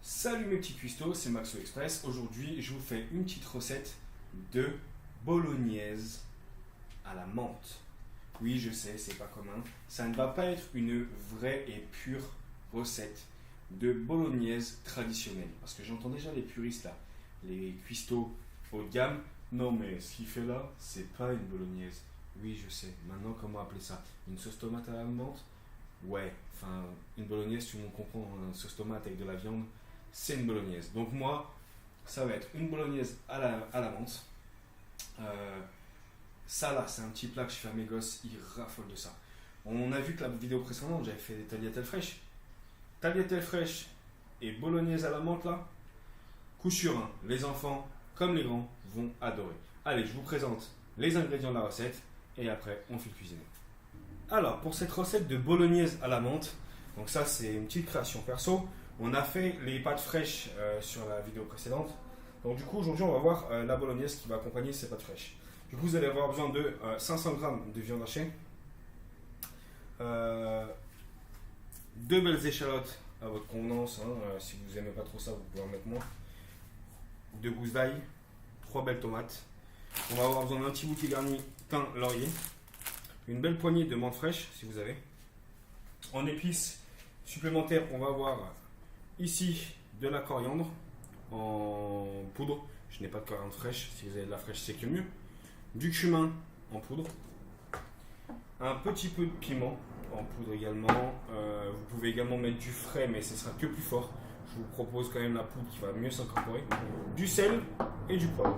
Salut mes petits cuistots, c'est Maxo Express. Aujourd'hui, je vous fais une petite recette de bolognaise à la menthe. Oui, je sais, c'est pas commun. Ça ne va pas être une vraie et pure recette de bolognaise traditionnelle. Parce que j'entends déjà les puristes là, les cuistots haut de gamme. Non, mais ce qu'il fait là, c'est pas une bolognaise. Oui, je sais. Maintenant, comment appeler ça? Une sauce tomate à la menthe? Ouais, enfin, une bolognaise, tout le monde comprend. Une sauce tomate avec de la viande, c'est une bolognaise. Donc moi, ça va être une bolognaise à la menthe. Ça là, c'est un petit plat que je fais à mes gosses, ils raffolent de ça. On a vu que la vidéo précédente, j'avais fait des tagliatelles fraîches. Tagliatelles fraîches et bolognaise à la menthe là, coup sûr, hein, les enfants comme les grands vont adorer. Allez, je vous présente les ingrédients de la recette et après on fait cuisiner. Alors, pour cette recette de bolognaise à la menthe, donc ça c'est une petite création perso. On a fait les pâtes fraîches sur la vidéo précédente. Donc du coup, aujourd'hui, on va voir la bolognaise qui va accompagner ces pâtes fraîches. Du coup, vous allez avoir besoin de 500 g de viande hachée, 2 belles échalotes à votre convenance. Si vous n'aimez pas trop ça, vous pouvez en mettre moins. 2 gousses d'ail, 3 belles tomates. On va avoir besoin d'un petit bouquet garni thym, laurier. Une belle poignée de menthe fraîche, si vous avez. En épices supplémentaires, on va avoir ici de la coriandre en poudre. Je n'ai pas de coriandre fraîche, si vous avez de la fraîche, c'est que mieux. Du cumin en poudre. Un petit peu de piment en poudre également. Vous pouvez également mettre du frais, mais ce sera que plus fort. Je vous propose quand même la poudre qui va mieux s'incorporer. Du sel et du poivre.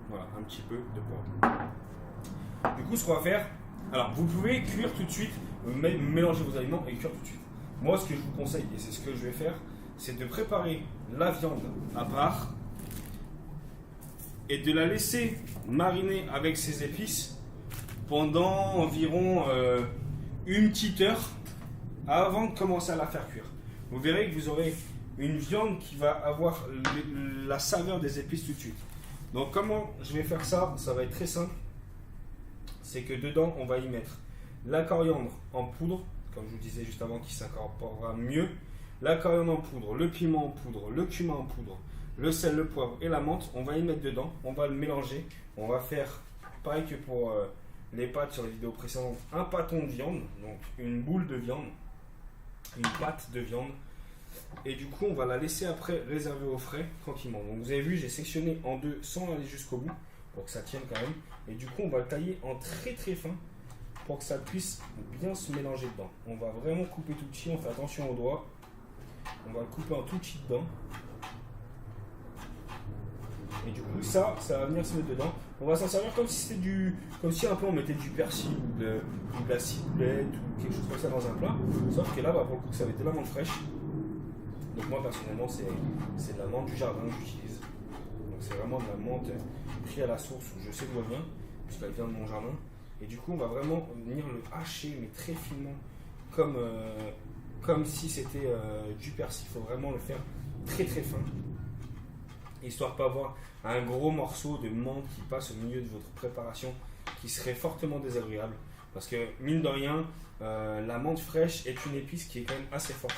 Voilà, un petit peu de poivre. Du coup, ce qu'on va faire, alors vous pouvez cuire tout de suite, mélanger vos aliments et cuire tout de suite. Moi, ce que je vous conseille, et c'est ce que je vais faire, c'est de préparer la viande à part et de la laisser mariner avec ses épices pendant environ une petite heure avant de commencer à la faire cuire. Vous verrez que vous aurez une viande qui va avoir la saveur des épices tout de suite. Donc comment je vais faire ça? Ça va être très simple. C'est que dedans, on va y mettre la coriandre en poudre, comme je vous disais juste avant, qui s'incorporera mieux. La coriandre en poudre, le piment en poudre, le cumin en poudre, le sel, le poivre et la menthe. On va y mettre dedans, on va le mélanger. On va faire, pareil que pour les pâtes sur les vidéos précédentes, un pâton de viande, donc une boule de viande, une pâte de viande. Et du coup, on va la laisser après réserver au frais tranquillement. Donc vous avez vu, j'ai sectionné en deux sans aller jusqu'au bout, pour que ça tienne quand même. Et du coup, on va le tailler en très très fin pour que ça puisse bien se mélanger dedans. On va vraiment couper tout petit, on fait attention aux doigts. On va le couper en tout petit dedans. Et du coup, ça va venir se mettre dedans. On va s'en servir comme si c'était comme si un peu on mettait du persil ou de la ciboulette ou quelque chose comme ça dans un plat. Sauf que là, pour le coup, ça va être de la menthe fraîche. Donc moi, personnellement, c'est de la menthe du jardin que j'utilise. Donc c'est vraiment de la menthe prise à la source où je sais d'où elle vient, puisqu'elle vient de mon jardin. Et du coup, on va vraiment venir le hacher, mais très finement, comme si c'était du persil. Il faut vraiment le faire très très fin, histoire de ne pas avoir un gros morceau de menthe qui passe au milieu de votre préparation, qui serait fortement désagréable. Parce que, mine de rien, la menthe fraîche est une épice qui est quand même assez forte.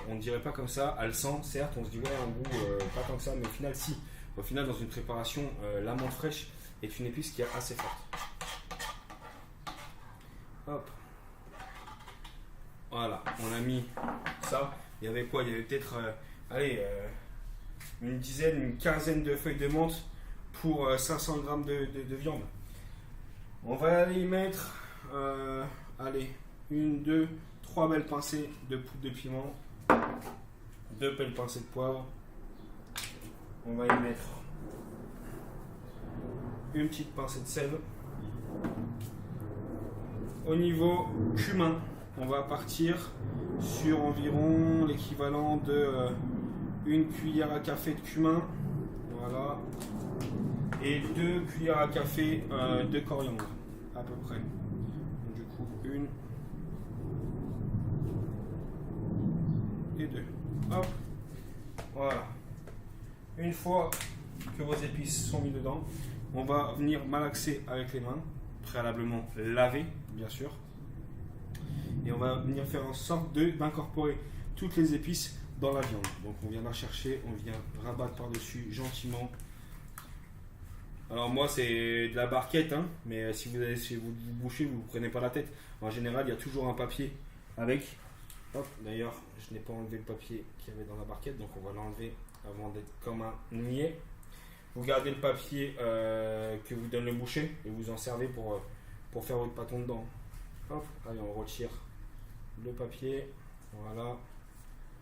On ne dirait pas comme ça, elle sent, certes, on se dit ouais, en goût, pas tant que ça, mais au final, si. Au final, dans une préparation, la menthe fraîche est une épice qui est assez forte. Hop. Voilà, on a mis ça. Il y avait quoi? Il y avait peut-être, une dizaine, une quinzaine de feuilles de menthe pour 500 g de viande. On va aller y mettre, une, deux, 3 belles pincées de poudre de piment, 2 belles pincées de poivre. On va y mettre une petite pincée de sel. Au niveau cumin, on va partir sur environ l'équivalent de une cuillère à café de cumin, voilà, et 2 cuillères à café de coriandre, à peu près. Donc, du coup, une et 2. Hop, voilà. Une fois que vos épices sont mis dedans, on va venir malaxer avec les mains, préalablement laver, bien sûr. Et on va venir faire en sorte d'incorporer toutes les épices dans la viande. Donc on vient la chercher, on vient rabattre par-dessus gentiment. Alors moi c'est de la barquette, hein, mais si vous allez chez vous boucher, vous ne prenez pas la tête. En général, il y a toujours un papier avec. Hop, d'ailleurs, je n'ai pas enlevé le papier qu'il y avait dans la barquette, donc on va l'enlever avant d'être comme un niais. Vous gardez le papier que vous donne le boucher et vous en servez pour faire votre pâton dedans. Hop, allez, on retire le papier. Voilà.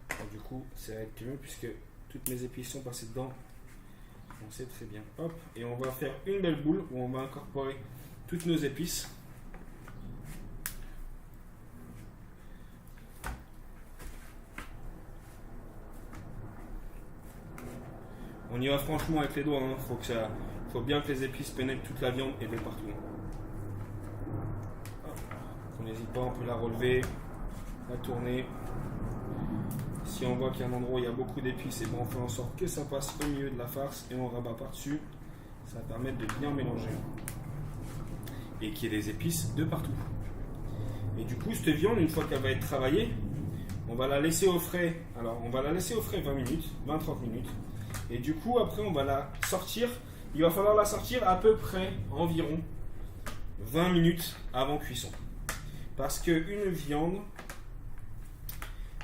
Et du coup, ça va être mieux puisque toutes mes épices sont passées dedans. On sait très bien. Hop, et on va faire une belle boule où on va incorporer toutes nos épices. On y va franchement avec les doigts, hein. Faut bien que les épices pénètrent toute la viande et de partout. On n'hésite pas, on peut la relever, la tourner. Si on voit qu'il y a un endroit où il y a beaucoup d'épices, et ben on fait en sorte que ça passe au milieu de la farce et on rabat par-dessus. Ça va permettre de bien mélanger. Et qu'il y ait des épices de partout. Et du coup, cette viande, une fois qu'elle va être travaillée, on va la laisser au frais. Alors, on va la laisser au frais 20 minutes, 20-30 minutes. Et du coup, après, on va la sortir. Il va falloir la sortir à peu près environ 20 minutes avant cuisson. Parce qu'une viande,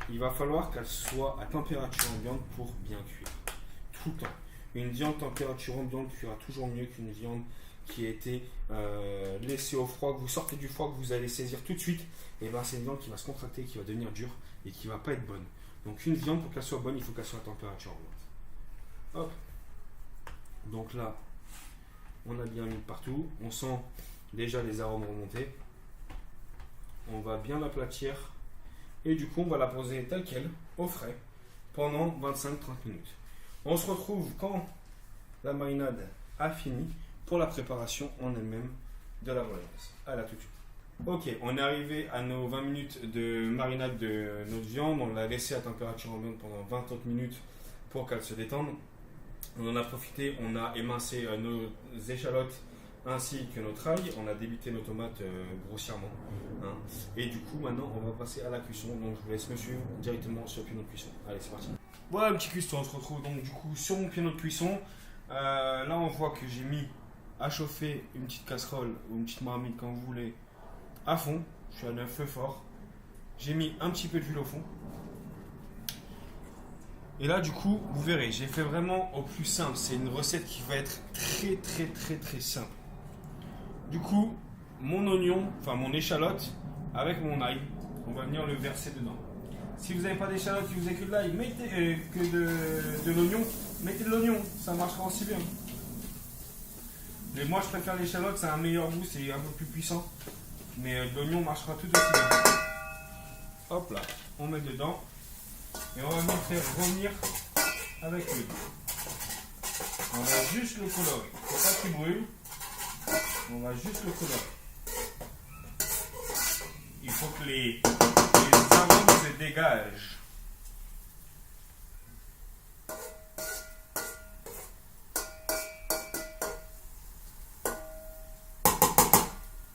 il va falloir qu'elle soit à température ambiante pour bien cuire. Tout le temps. Une viande température ambiante cuira toujours mieux qu'une viande qui a été laissée au froid, que vous sortez du froid, que vous allez saisir tout de suite. Et ben c'est une viande qui va se contracter, qui va devenir dure et qui ne va pas être bonne. Donc une viande, pour qu'elle soit bonne, il faut qu'elle soit à température ambiante. Hop. Donc là, on a bien mis partout. On sent déjà les arômes remonter. On va bien l'aplatir. Et du coup, on va la poser telle qu'elle, au frais, pendant 25-30 minutes. On se retrouve quand la marinade a fini pour la préparation en elle-même de la bolognaise. À là tout de suite. Ok, on est arrivé à nos 20 minutes de marinade de notre viande. On l'a laissée à température ambiante pendant 20-30 minutes pour qu'elle se détende. On en a profité, on a émincé nos échalotes ainsi que notre ail. On a débité nos tomates grossièrement. Hein. Et du coup, maintenant, on va passer à la cuisson. Donc, je vous laisse me suivre directement sur le piano de cuisson. Allez, c'est parti. Voilà, le petit cuisson. On se retrouve donc du coup sur mon piano de cuisson. Là, on voit que j'ai mis à chauffer une petite casserole ou une petite marmite, comme vous voulez, à fond. Je suis à un feu fort. J'ai mis un petit peu d'huile au fond. Et là, du coup, vous verrez, j'ai fait vraiment au plus simple. C'est une recette qui va être très simple. Du coup, mon oignon, enfin mon échalote, avec mon ail, on va venir le verser dedans. Si vous n'avez pas d'échalote, si vous avez que de l'ail, mettez de l'oignon, mettez de l'oignon, ça marchera aussi bien. Mais moi, je préfère l'échalote, c'est un meilleur goût, c'est un peu plus puissant. Mais l'oignon marchera tout aussi bien. Hop là, on met dedans. Et on va venir faire revenir avec l'huile. On va juste le colorer. Il ne faut pas qu'il brûle. On va juste le colorer. Il faut que les arômes se dégagent.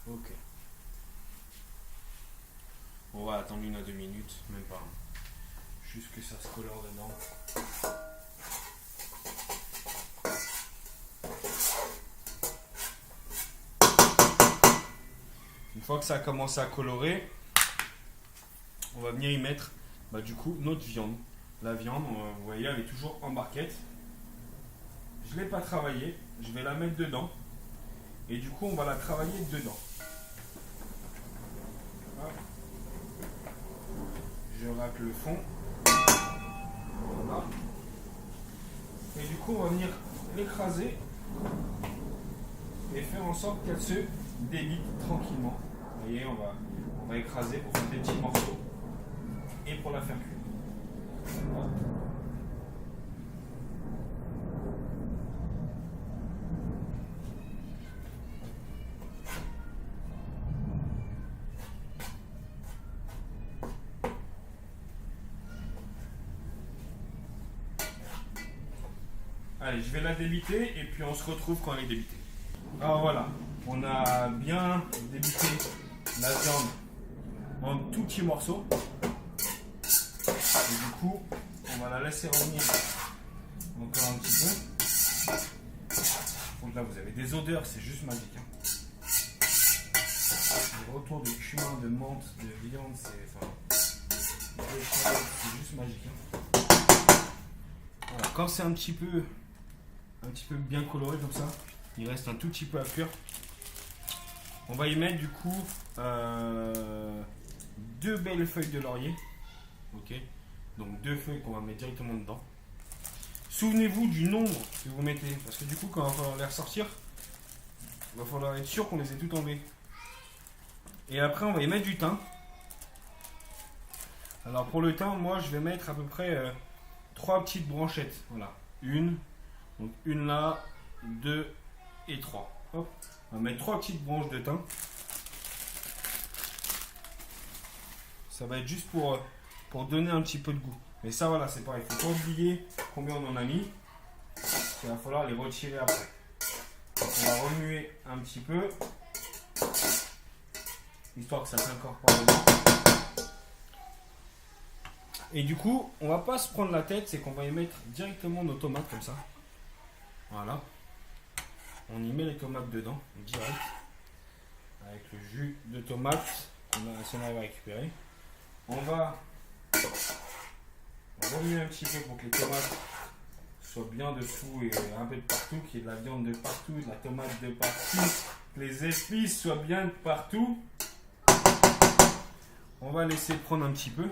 Ok. On va attendre 1 à 2 minutes, même pas. Juste que ça se colore dedans. Une fois que ça a commencé à colorer, on va venir y mettre du coup notre viande. La viande, vous voyez, elle est toujours en barquette. Je ne l'ai pas travaillée, je vais la mettre dedans. Et du coup, on va la travailler dedans. Hop. Je racle le fond. Voilà. Et du coup, on va venir l'écraser et faire en sorte qu'elle se débite tranquillement. Vous voyez, on va écraser pour faire des petits morceaux et pour la faire cuire. Voilà. Allez, je vais la débiter et puis on se retrouve quand elle est débitée. Alors voilà, on a bien débité la viande en tout petits morceaux. Et du coup, on On va la laisser revenir encore un petit peu. Donc là, vous avez des odeurs, c'est juste magique. Hein. Le retour de cumin, de menthe, de viande, c'est juste magique. Hein. Voilà. Quand c'est un petit peu bien coloré comme ça, il reste un tout petit peu à cuire. On va y mettre du coup 2 belles feuilles de laurier. Ok. Donc 2 feuilles qu'on va mettre directement dedans. Souvenez-vous du nombre que vous mettez, parce que du coup quand on va falloir les ressortir, il va falloir être sûr qu'on les ait toutes enlevées. Et après on va y mettre du thym. Alors pour le thym, moi je vais mettre à peu près 3 petites branchettes. Voilà, donc une là, 2 et 3. Hop. On va mettre 3 petites branches de thym. Ça va être juste pour donner un petit peu de goût. Mais ça voilà, c'est pareil, il ne faut pas oublier combien on en a mis. Il va falloir les retirer après. Donc on va remuer un petit peu, histoire que ça s'incorpore dedans. Et du coup, on va pas se prendre la tête, c'est qu'on va y mettre directement nos tomates comme ça. Voilà. On y met les tomates dedans, direct. Avec le jus de tomate qu'on arrive à récupérer. On va remuer un petit peu pour que les tomates soient bien dessous et un peu de partout, qu'il y ait de la viande de partout, de la tomate de partout, que les épices soient bien de partout. On va laisser prendre un petit peu.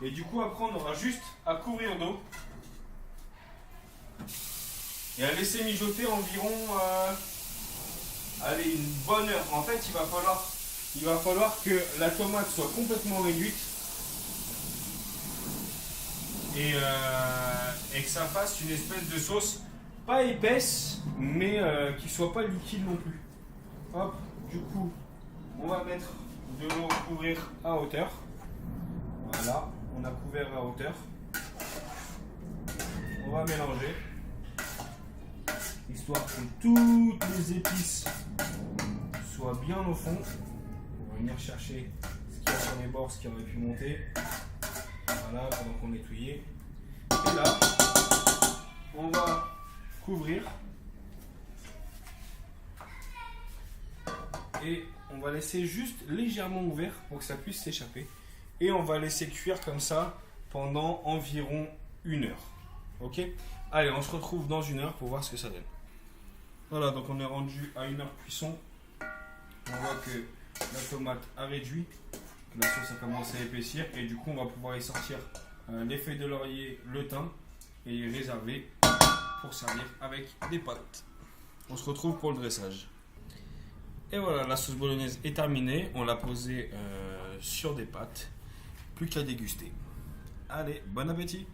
Et du coup, après, on aura juste à couvrir d'eau et à laisser mijoter environ allez, une bonne heure. En fait, il va falloir que la tomate soit complètement réduite et que ça fasse une espèce de sauce pas épaisse, mais qui soit pas liquide non plus. Hop, du coup, on va mettre de l'eau, couvrir à hauteur. Voilà, on a couvert à hauteur. On va mélanger, histoire que toutes les épices soient bien au fond. On va venir chercher ce qu'il y a sur les bords, ce qui aurait pu monter. Voilà, pendant qu'on nettoyait. Et là, on va couvrir. Et on va laisser juste légèrement ouvert pour que ça puisse s'échapper. Et on va laisser cuire comme ça pendant environ 1 heure. Ok? Allez, on se retrouve dans 1 heure pour voir ce que ça donne. Voilà, donc on est rendu à 1 heure de cuisson. On voit que la tomate a réduit, que la sauce a commencé à épaissir. Et du coup, on va pouvoir y sortir les feuilles de laurier, le thym et les réserver pour servir avec des pâtes. On se retrouve pour le dressage. Et voilà, la sauce bolognaise est terminée. On l'a posée sur des pâtes. Plus qu'à déguster. Allez, bon appétit!